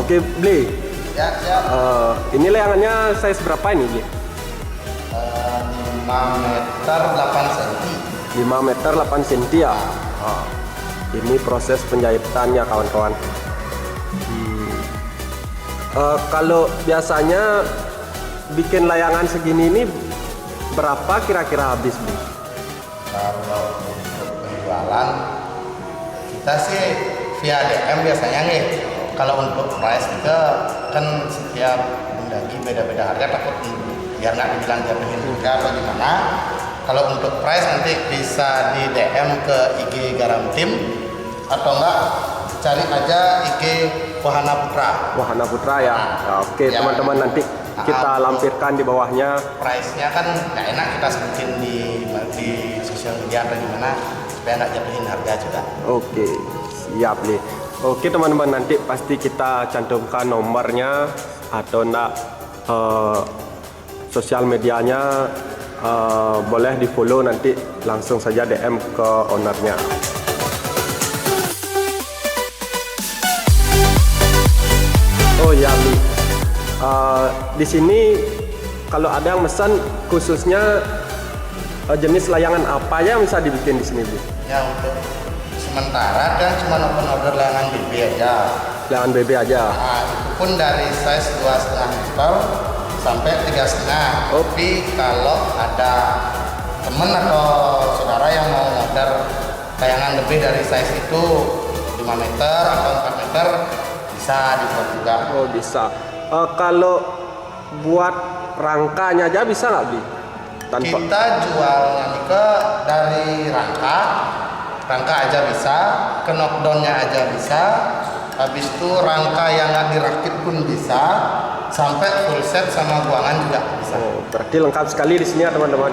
Oke, Bli. Ya, siap. Ini layangannya size berapa ini, Bli? 5 meter 8 cm. 5 meter 8 cm ya. Ini proses penjahitannya kawan-kawan. Kalau biasanya bikin layangan segini ini berapa kira-kira habis, Bli? Kalau untuk penjualan kita sih via DM biasanya nih. Kalau untuk price kita kan setiap mendaki beda-beda harga, takut biar nggak dibilang jatuhin harga atau gimana. Kalau untuk price nanti bisa di DM ke IG Garam Tim atau enggak cari aja IG Wahana Putra. Wahana Putra ya. Oke, Ya. teman-teman, nanti kita lampirkan di bawahnya. Price-nya kan nggak enak kita sebutin di sosial media atau gimana supaya nggak jatuhin harga juga. Oke, siap nih. Oke teman-teman, nanti pasti kita cantumkan nomornya atau enggak sosial medianya, boleh di follow, nanti langsung saja DM ke ownernya. Oh ya, Bi. Di sini kalau ada yang pesan khususnya jenis layangan apa yang bisa dibikin di sini, Bi? Ya, untuk sementara kan cuma open order layangan BB aja. Layangan BB aja. Nah, itu pun dari size 2,5 meter sampai 3,5. Tapi kalau ada temen atau saudara yang mau order layangan lebih dari size itu 5 meter atau 4 meter bisa dibuat juga. Oh bisa. Kalau buat rangkanya aja bisa nggak, Bi? Kita jualnya ke dari rangka aja bisa, ke knockdownnya aja bisa, habis itu rangka yang nggak dirakit pun bisa, sampai full set sama buangan juga bisa. Oh, berarti lengkap sekali di sini ya teman-teman.